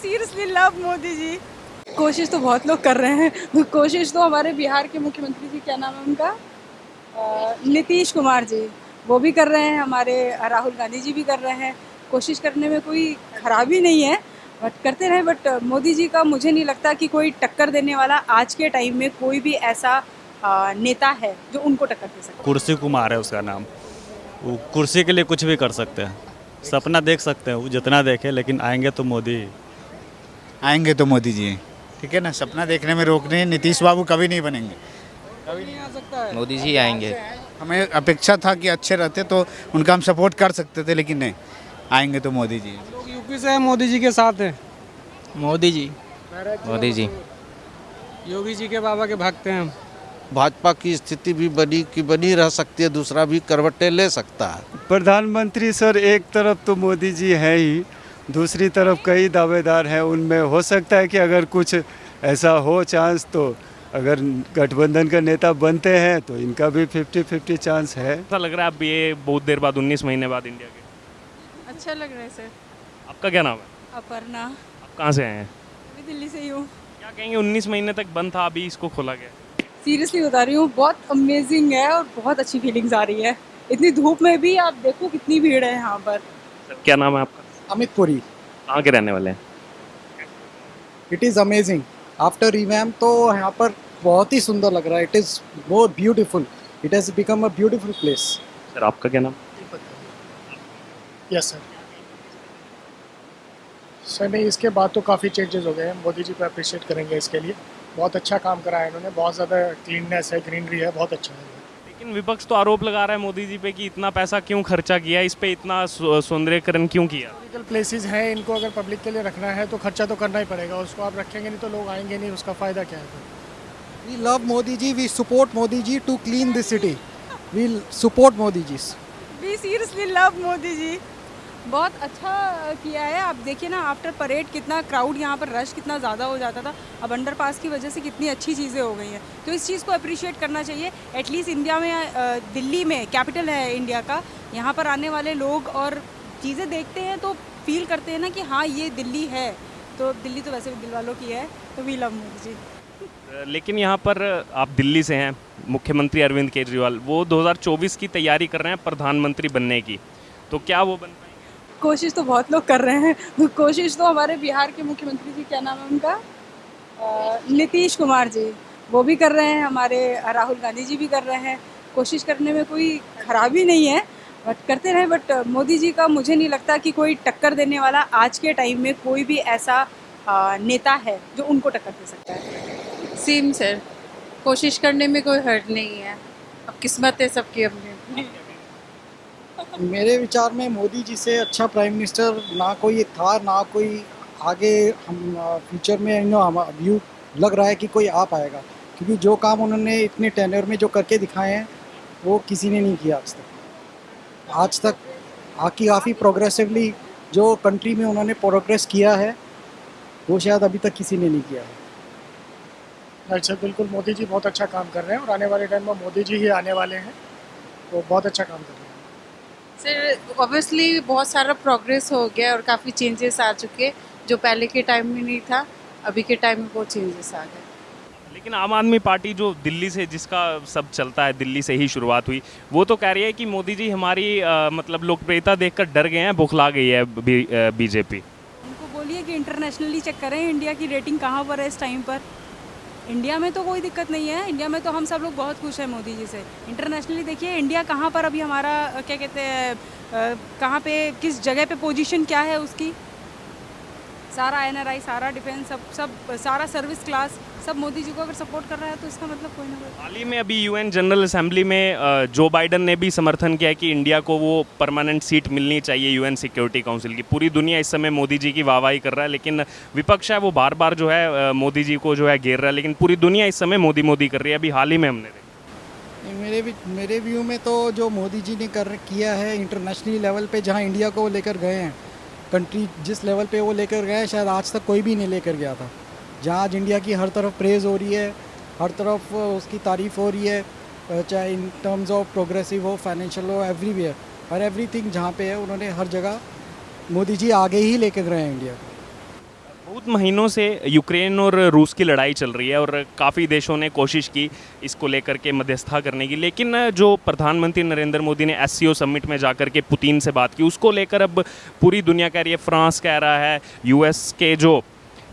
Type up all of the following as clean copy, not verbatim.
Seriously love Modi जी। कोशिश तो बहुत लोग कर रहे हैं। कोशिश तो हमारे बिहार के मुख्यमंत्री जी, क्या नाम है उनका, नीतीश कुमार जी, वो भी कर रहे हैं। हमारे राहुल गांधी जी भी कर रहे हैं। कोशिश करने में कोई खराबी नहीं है, बट करते रहे। बट मोदी जी का मुझे नहीं लगता कि कोई टक्कर देने वाला आज के टाइम में कोई भी ऐसा नेता है जो उनको टक्कर दे सकता कुर्सी कुमार है उसका नाम। वो कुर्सी के लिए कुछ भी कर सकते हैं, सपना देख सकते हैं वो जितना देखे, लेकिन आएंगे तो मोदी ही। आएंगे तो मोदी जी, ठीक है ना। सपना देखने में रोकने नीतीश बाबू कभी नहीं बनेंगे। मोदी जी आएंगे। हमें अपेक्षा था कि अच्छे रहते तो उनका हम सपोर्ट कर सकते थे, लेकिन नहीं, आएंगे तो मोदी जी। लोग यूपी से मोदी जी के साथ हैं। मोदी जी। मोदी जी। योगी जी के बाबा के भक्त हैं हम। भाजपा की स्थिति भी बनी रह सकती है, दूसरा भी करवटें ले सकता है। प्रधानमंत्री सर, एक तरफ तो मोदी जी है ही, दूसरी तरफ कई दावेदार हैं। उनमें हो सकता है कि अगर कुछ ऐसा हो चांस, तो अगर गठबंधन का नेता बनते हैं तो इनका भी 50-50 चांस है। ऐसा लग रहा है अब ये बहुत देर बाद 19 महीने बाद इंडिया के। अच्छा लग रहा है सर। आपका क्या नाम है? अपर्णा, आप कहाँ से आए हैं? मैं दिल्ली से ही हूँ। क्या कहेंगे, 19 महीने तक बंद था, अभी इसको खोला गया। सीरियसली बता रही हूँ, बहुत अमेजिंग है और बहुत अच्छी फीलिंग्स आ रही है। इतनी धूप में भी आप देखो कितनी भीड़ है यहाँ पर। सर क्या नाम है आपका? अमित पुरी। कहाँ के रहने वाले हैं? It is amazing after revamp, तो यहाँ पर बहुत ही सुंदर लग रहा है। It is more beautiful, it has become a beautiful place. Sir आपका क्या नाम? Yes sir. सर नहीं, इसके बाद तो काफ़ी चेंजेस हो गए हैं। मोदी जी को अप्रिशिएट करेंगे इसके लिए। बहुत अच्छा काम करा है इन्होंने, बहुत ज़्यादा क्लीननेस है, ग्रीनरी है, बहुत अच्छा है। लेकिन विपक्ष तो आरोप लगा रहा है मोदी जी पे कि इतना पैसा क्यों खर्चा किया, इस पे इतना सौंदर्यीकरण क्यों किया। हिस्टोरिकल प्लेसेस हैं, इनको अगर पब्लिक के लिए रखना है तो खर्चा तो करना ही पड़ेगा। उसको आप रखेंगे नहीं तो लोग आएंगे नहीं, उसका फ़ायदा क्या है? We love Modi ji, we support Modi ji to clean this city. We support Modi ji. We seriously love Modi ji. बहुत अच्छा किया है। आप देखिए ना, आफ्टर परेड कितना क्राउड, यहाँ पर रश कितना ज़्यादा हो जाता था। अब अंडरपास की वजह से कितनी अच्छी चीज़ें हो गई हैं, तो इस चीज़ को अप्रिशिएट करना चाहिए। एटलीस्ट इंडिया में, दिल्ली में कैपिटल है इंडिया का, यहाँ पर आने वाले लोग और चीज़ें देखते हैं तो फील करते हैं ना कि हाँ ये दिल्ली है। तो दिल्ली तो वैसे भी दिल वालों की है, तो वी लव मोदी जी। लेकिन यहाँ पर आप दिल्ली से हैं, मुख्यमंत्री अरविंद केजरीवाल वो 2024 की तैयारी कर रहे हैं प्रधानमंत्री बनने की, तो क्या वो बन पाएंगे? कोशिश तो बहुत लोग कर रहे हैं। कोशिश तो हमारे बिहार के मुख्यमंत्री जी, क्या नाम है उनका, नीतीश कुमार जी, वो भी कर रहे हैं। हमारे राहुल गांधी जी भी कर रहे हैं। कोशिश करने में कोई खराबी नहीं है, बट करते रहे। बट मोदी जी का मुझे नहीं लगता कि कोई टक्कर देने वाला आज के टाइम में कोई भी ऐसा नेता है जो उनको टक्कर दे सकता है। सेम सर, कोशिश करने में कोई हर्ट नहीं है। अब किस्मत है सबकी अपनी। मेरे विचार में मोदी जी से अच्छा प्राइम मिनिस्टर ना कोई था, ना कोई आगे हम फ्यूचर में व्यू लग रहा है कि कोई आ पाएगा, क्योंकि जो काम उन्होंने इतने टेन्योर में जो करके दिखाए हैं वो किसी ने नहीं किया आज तक। आकी काफ़ी प्रोग्रेसिवली जो कंट्री में उन्होंने प्रोग्रेस किया है वो शायद अभी तक किसी ने नहीं किया है। अच्छा, बिल्कुल मोदी जी बहुत अच्छा काम कर रहे हैं और आने वाले टाइम में मोदी जी ही आने वाले हैं, तो बहुत अच्छा काम कर रहे हैं। सर ऑब्वियसली बहुत सारा प्रोग्रेस हो गया और काफ़ी चेंजेस आ चुके, जो पहले के टाइम में नहीं था, अभी के टाइम में बहुत चेंजेस आ गए। लेकिन आम आदमी पार्टी जो दिल्ली से, जिसका सब चलता है, दिल्ली से ही शुरुआत हुई, वो तो कह रही है कि मोदी जी हमारी मतलब लोकप्रियता देखकर डर गए हैं, बुखला गई है बीजेपी। उनको बोलिए कि इंटरनेशनली चेक करें इंडिया की रेटिंग कहाँ पर है इस टाइम पर। इंडिया में तो कोई दिक्कत नहीं है, इंडिया में तो हम सब लोग बहुत खुश हैं मोदी जी से। इंटरनेशनली देखिए इंडिया कहाँ पर अभी हमारा, क्या कहते हैं, कहाँ पे, किस जगह पे पोजीशन क्या है उसकी। सारा एनआरआई, सारा डिफेंस, सब सारा सर्विस क्लास, सब मोदी जी को अगर सपोर्ट कर रहा है तो इसका मतलब कोई ना कोई। हाल ही में अभी यूएन जनरल असेंबली में जो बाइडन ने भी समर्थन किया कि इंडिया को वो परमानेंट सीट मिलनी चाहिए यूएन सिक्योरिटी काउंसिल की। पूरी दुनिया इस समय मोदी जी की वाहवाही कर रहा है, लेकिन विपक्ष है वो बार बार जो है मोदी जी को जो है घेर रहा है, लेकिन पूरी दुनिया इस समय मोदी मोदी कर रही है। अभी हाल ही में हमने देखा। मेरे व्यू में तो जो मोदी जी ने किया है इंटरनेशनल लेवल पे, जहाँ इंडिया को लेकर गए हैं, कंट्री जिस लेवल पे वो लेकर गए हैं शायद आज तक कोई भी नहीं लेकर गया था। जहाँ आज इंडिया की हर तरफ प्रेज़ हो रही है, हर तरफ उसकी तारीफ़ हो रही है, चाहे इन टर्म्स ऑफ प्रोग्रेसिव हो, फाइनेंशियल हो, एवरीवेयर और एवरीथिंग जहाँ पे है, उन्होंने हर जगह मोदी जी आगे ही लेकर गए हैं इंडिया को। बहुत महीनों से यूक्रेन और रूस की लड़ाई चल रही है और काफ़ी देशों ने कोशिश की इसको लेकर के मध्यस्थता करने की, लेकिन जो प्रधानमंत्री नरेंद्र मोदी ने एससीओ समिट में जाकर के पुतिन से बात की, उसको लेकर अब पूरी दुनिया कह रही है, फ्रांस कह रहा है, यूएस के जो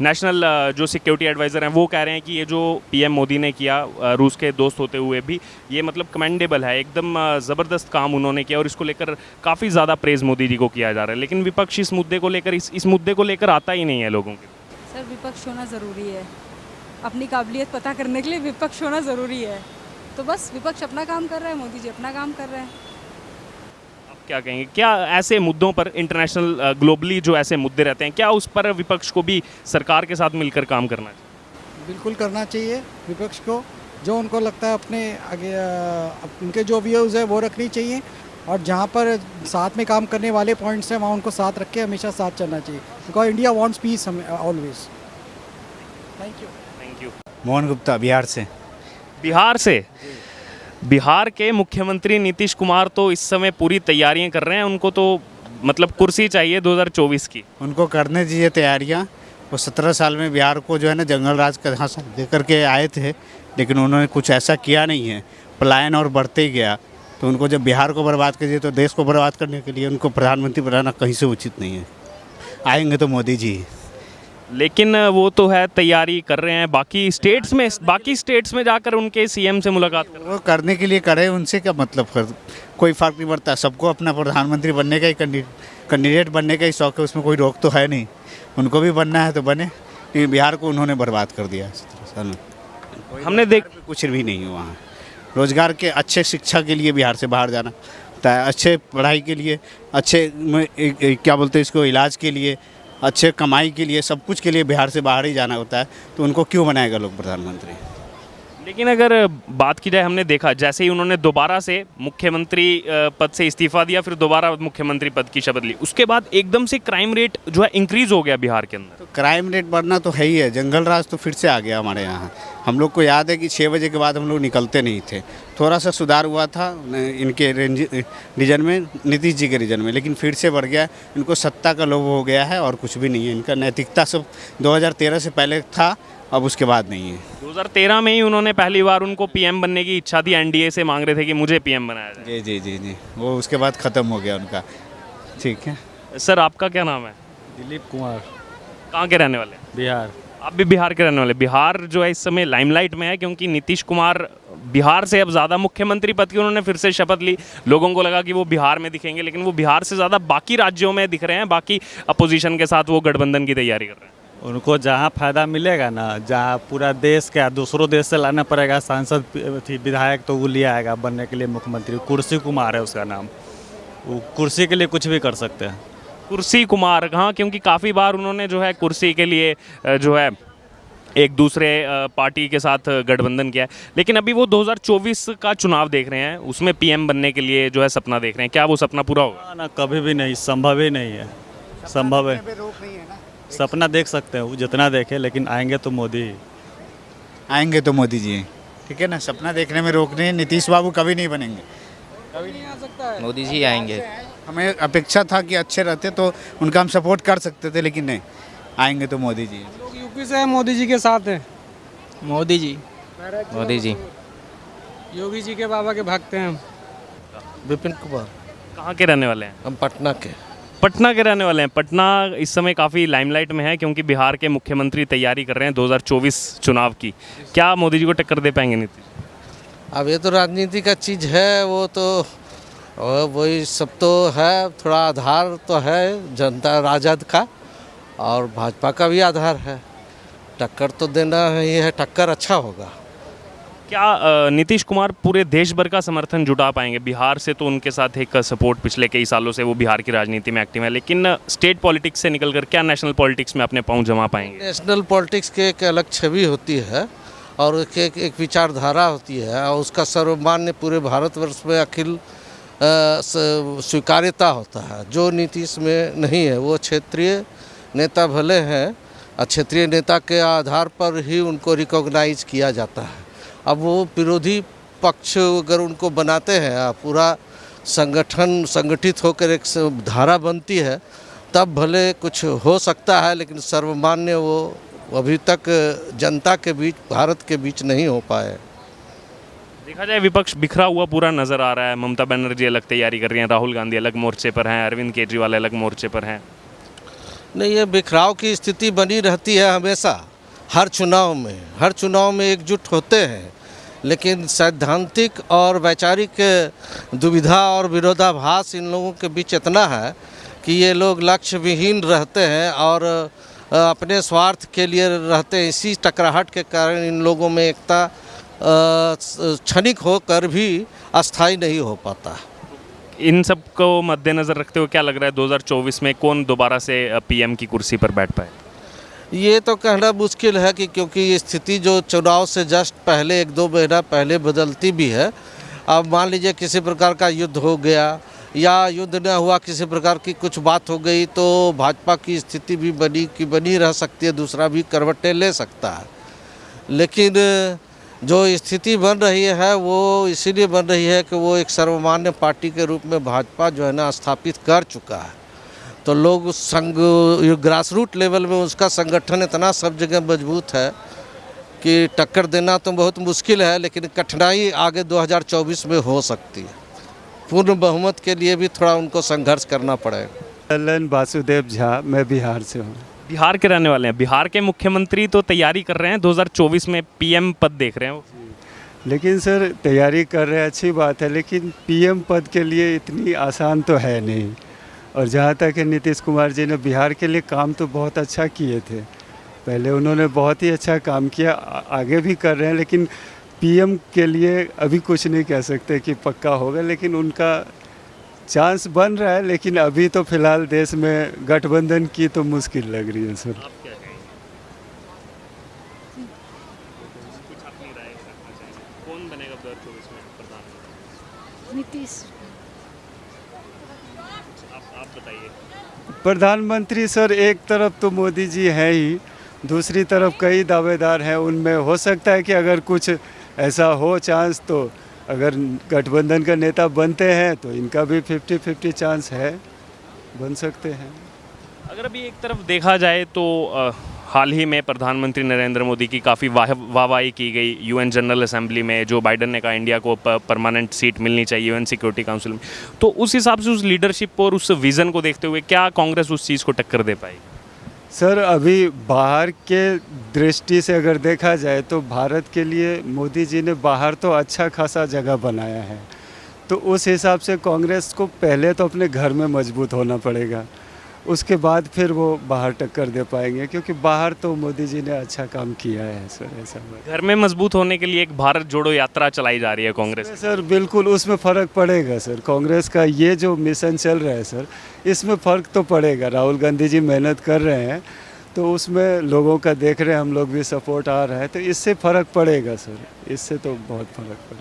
नेशनल जो सिक्योरिटी एडवाइज़र हैं वो कह रहे हैं कि ये जो पीएम मोदी ने किया रूस के दोस्त होते हुए भी, ये मतलब कमेंडेबल है, एकदम ज़बरदस्त काम उन्होंने किया और इसको लेकर काफ़ी ज़्यादा प्रेज़ मोदी जी को किया जा रहा है। लेकिन विपक्ष इस मुद्दे को लेकर इस मुद्दे को लेकर आता ही नहीं है लोगों के। सर विपक्ष होना ज़रूरी है, अपनी काबिलियत पता करने के लिए विपक्ष होना ज़रूरी है। तो बस विपक्ष अपना काम कर रहा है, मोदी जी अपना काम कर रहे हैं। क्या कहेंगे, क्या ऐसे मुद्दों पर इंटरनेशनल ग्लोबली जो ऐसे मुद्दे रहते हैं, क्या उस पर विपक्ष को भी सरकार के साथ मिलकर काम करना चाहिए? बिल्कुल करना चाहिए विपक्ष को, जो उनको लगता है अपने आगे उनके जो व्यूज़ है वो रखनी चाहिए, और जहाँ पर साथ में काम करने वाले पॉइंट्स हैं वहाँ उनको साथ रख के हमेशा साथ चलना चाहिए, because India wants peace always. Thank you. Mohan Gupta Bihar से। बिहार से? बिहार के मुख्यमंत्री नीतीश कुमार तो इस समय पूरी तैयारियां कर रहे हैं, उनको तो मतलब कुर्सी चाहिए 2024 की। उनको करने दीजिए तैयारियाँ। वो 17 साल में बिहार को जो है ना जंगल राज का झांसा दे करके आए थे, लेकिन उन्होंने कुछ ऐसा किया नहीं है, पलायन और बढ़ते ही गया। तो उनको जब बिहार को बर्बाद कीजिए तो देश को बर्बाद करने के लिए उनको प्रधानमंत्री बनाना कहीं से उचित नहीं है। आएंगे तो मोदी जी। लेकिन वो तो है तैयारी कर रहे हैं, बाकी स्टेट्स में जाकर उनके सीएम से मुलाकात कर रहे हैं। वो करने के लिए करे, उनसे क्या मतलब, कोई फ़र्क नहीं पड़ता। सबको अपना प्रधानमंत्री बनने का ही कैंडिडेट बनने का ही शौक है, उसमें कोई रोक तो है नहीं। उनको भी बनना है तो बने, लेकिन बिहार को उन्होंने बर्बाद कर दिया 17 साल में। हमने कुछ भी नहीं है वहाँ। रोजगार के अच्छे शिक्षा के लिए बिहार से बाहर जाना होता है, अच्छे पढ़ाई के लिए, अच्छे क्या बोलते हैं इसको, इलाज के लिए, अच्छे कमाई के लिए, सब कुछ के लिए बिहार से बाहर ही जाना होता है। तो उनको क्यों बनाएगा लोग प्रधानमंत्री? लेकिन अगर बात की जाए, हमने देखा जैसे ही उन्होंने दोबारा से मुख्यमंत्री पद से इस्तीफा दिया, फिर दोबारा मुख्यमंत्री पद की शपथ ली, उसके बाद एकदम से क्राइम रेट जो है इंक्रीज हो गया बिहार के अंदर। तो क्राइम रेट बढ़ना तो है ही है, जंगल राज तो फिर से आ गया हमारे यहाँ। हम लोग को याद है कि 6 बजे के बाद हम लोग निकलते नहीं थे। थोड़ा सा सुधार हुआ था इनके रीजन में, नीतीश जी के रीजन में, लेकिन फिर से बढ़ गया। इनको सत्ता का लोभ हो गया है और कुछ भी नहीं है। इनका नैतिकता सब 2013 से पहले था, अब उसके बाद नहीं है। 2013 में ही उन्होंने पहली बार उनको पीएम बनने की इच्छा थी, एनडीए से मांग रहे थे कि मुझे पीएम बनाया जाए। जी जी जी जी, वो उसके बाद ख़त्म हो गया उनका। ठीक है सर, आपका क्या नाम है? दिलीप कुमार, कहाँ के रहने वाले हैं? बिहार। आप भी बिहार के रहने वाले? बिहार जो है इस समय लाइमलाइट में है, क्योंकि नीतीश कुमार बिहार से अब ज़्यादा मुख्यमंत्री पद की उन्होंने फिर से शपथ ली। लोगों को लगा कि वो बिहार में दिखेंगे, लेकिन वो बिहार से ज़्यादा बाकी राज्यों में दिख रहे हैं, बाकी अपोजिशन के साथ वो गठबंधन की तैयारी कर रहे हैं। उनको जहाँ फ़ायदा मिलेगा ना, जहाँ पूरा देश का दूसरों देश से लाना पड़ेगा सांसद विधायक, तो वो लिया आएगा बनने के लिए मुख्यमंत्री। कुर्सी कुमार है उसका नाम, वो कुर्सी के लिए कुछ भी कर सकते हैं। कुर्सी कुमार, हाँ, क्योंकि काफ़ी बार उन्होंने जो है कुर्सी के लिए जो है एक दूसरे पार्टी के साथ गठबंधन किया है। लेकिन अभी वो 2024 का चुनाव देख रहे हैं, उसमें पीएम बनने के लिए जो है सपना देख रहे हैं। क्या वो सपना पूरा होगा? ना, कभी भी नहीं, संभव ही नहीं है। संभव है, सपना देख सकते हैं वो जितना देखे, लेकिन आएंगे तो मोदी ही। आएंगे तो मोदी जी, ठीक है ना। सपना देखने में रोक नहीं, नीतीश बाबू कभी नहीं बनेंगे, कभी नहीं आ सकता है। मोदी जी आएंगे। हमें अपेक्षा था कि अच्छे रहते तो उनका हम सपोर्ट कर सकते थे, लेकिन नहीं, आएंगे तो मोदी जी। लोग यूपी से मोदी जी के साथ हैं। मोदी जी। मोदी जी। योगी जी के बाबा के भक्त हैं हम। विपिन कुमार। कहाँ के रहने वाले हैं? हम पटना के। पटना के रहने वाले हैं। पटना इस समय काफ़ी लाइमलाइट में है, क्योंकि बिहार के मुख्यमंत्री तैयारी कर रहे हैं 2024 चुनाव की। क्या मोदी जी को टक्कर दे पाएंगे नीतीश? अब ये तो राजनीति का चीज़ है, वो तो वही सब तो है, थोड़ा आधार तो है जनता राजद का, और भाजपा का भी आधार है। टक्कर तो देना ही है, टक्कर अच्छा होगा। क्या नीतीश कुमार पूरे देश भर का समर्थन जुटा पाएंगे? बिहार से तो उनके साथ एक सपोर्ट पिछले कई सालों से वो बिहार की राजनीति में एक्टिव है, लेकिन स्टेट पॉलिटिक्स से निकलकर क्या नेशनल पॉलिटिक्स में अपने पाँव जमा पाएंगे? नेशनल पॉलिटिक्स की एक अलग छवि होती है और एक विचारधारा होती है, और उसका सर्वमान्य पूरे भारतवर्ष में अखिल स्वीकार्यता होता है, जो नीतीश में नहीं है। वो क्षेत्रीय नेता भले हैं, और क्षेत्रीय नेता के आधार पर ही उनको रिकॉग्नाइज किया जाता है। अब वो विरोधी पक्ष अगर उनको बनाते हैं, पूरा संगठन संगठित होकर एक धारा बनती है, तब भले कुछ हो सकता है, लेकिन सर्वमान्य वो अभी तक जनता के बीच, भारत के बीच नहीं हो पाए। देखा जाए विपक्ष बिखरा हुआ पूरा नजर आ रहा है। ममता बनर्जी अलग तैयारी कर रही हैं, राहुल गांधी अलग मोर्चे पर हैं, अरविंद केजरीवाल अलग मोर्चे पर हैं। नहीं, ये बिखराव की स्थिति बनी रहती है हमेशा, हर चुनाव में एकजुट होते हैं, लेकिन सैद्धांतिक और वैचारिक दुविधा और विरोधाभास इन लोगों के बीच इतना है कि ये लोग लक्ष्य विहीन रहते हैं और अपने स्वार्थ के लिए रहते हैं। इसी टकराहट के कारण इन लोगों में एकता क्षणिक होकर भी अस्थायी नहीं हो पाता। इन सब को मद्देनज़र रखते हुए क्या लग रहा है 2024 में कौन दोबारा से पीएम की कुर्सी पर बैठ पाए? ये तो कहना मुश्किल है कि क्योंकि ये स्थिति जो चुनाव से जस्ट पहले 1-2 महीना पहले बदलती भी है। अब मान लीजिए किसी प्रकार का युद्ध हो गया या युद्ध न हुआ, किसी प्रकार की कुछ बात हो गई, तो भाजपा की स्थिति भी बनी रह सकती है, दूसरा भी करवटें ले सकता है। लेकिन जो स्थिति बन रही है वो इसीलिए बन रही है कि वो एक सर्वमान्य पार्टी के रूप में भाजपा जो है ना स्थापित कर चुका है। तो लोग ग्रास रूट लेवल में उसका संगठन इतना सब जगह मजबूत है कि टक्कर देना तो बहुत मुश्किल है, लेकिन कठिनाई आगे 2024 में हो सकती है। पूर्ण बहुमत के लिए भी थोड़ा उनको संघर्ष करना पड़ेगा। ललन वासुदेव झा, मैं बिहार से हूँ। बिहार के रहने वाले हैं। बिहार के मुख्यमंत्री तो तैयारी कर रहे हैं, 2024 में पीएम पद देख रहे हैं वो। लेकिन सर तैयारी कर रहे हैं, अच्छी बात है, लेकिन पीएम पद के लिए इतनी आसान तो है नहीं। और जहाँ तक है, नीतीश कुमार जी ने बिहार के लिए काम तो बहुत अच्छा किए थे, पहले उन्होंने बहुत ही अच्छा काम किया, आगे भी कर रहे हैं, लेकिन पीएम के लिए अभी कुछ नहीं कह सकते कि पक्का होगा, लेकिन उनका चांस बन रहा है। लेकिन अभी तो फिलहाल देश में गठबंधन की तो मुश्किल लग रही है सर। कौन बनेगा 2024 में प्रधानमंत्री? नीतीश। आप बताइए। प्रधानमंत्री सर एक तरफ तो मोदी जी हैं ही, दूसरी तरफ कई दावेदार हैं। उनमें हो सकता है कि अगर कुछ ऐसा हो चांस, तो अगर गठबंधन का नेता बनते हैं तो इनका भी 50-50 चांस है, बन सकते हैं। अगर अभी एक तरफ देखा जाए तो हाल ही में प्रधानमंत्री नरेंद्र मोदी की काफ़ी वाहवाही की गई यूएन जनरल असेंबली में। जो बाइडन ने कहा इंडिया को परमानेंट सीट मिलनी चाहिए यूएन सिक्योरिटी काउंसिल में, तो उस हिसाब से उस लीडरशिप और उस विज़न को देखते हुए क्या कांग्रेस उस चीज़ को टक्कर दे पाएगी? सर अभी बाहर के दृष्टि से अगर देखा जाए तो भारत के लिए मोदी जी ने बाहर तो अच्छा खासा जगह बनाया है, तो उस हिसाब से कांग्रेस को पहले तो अपने घर में मजबूत होना पड़ेगा, उसके बाद फिर वो बाहर टक्कर दे पाएंगे, क्योंकि बाहर तो मोदी जी ने अच्छा काम किया है सर। ऐसा घर में मजबूत होने के लिए एक भारत जोड़ो यात्रा चलाई जा रही है कांग्रेस। सर बिल्कुल उसमें फ़र्क पड़ेगा सर। कांग्रेस का ये जो मिशन चल रहा है सर, इसमें फ़र्क तो पड़ेगा। राहुल गांधी जी मेहनत कर रहे हैं, तो उसमें लोगों का देख रहे हैं, हम लोग भी सपोर्ट आ रहा है, तो इससे फ़र्क पड़ेगा सर, इससे तो बहुत फ़र्क पड़ेगा।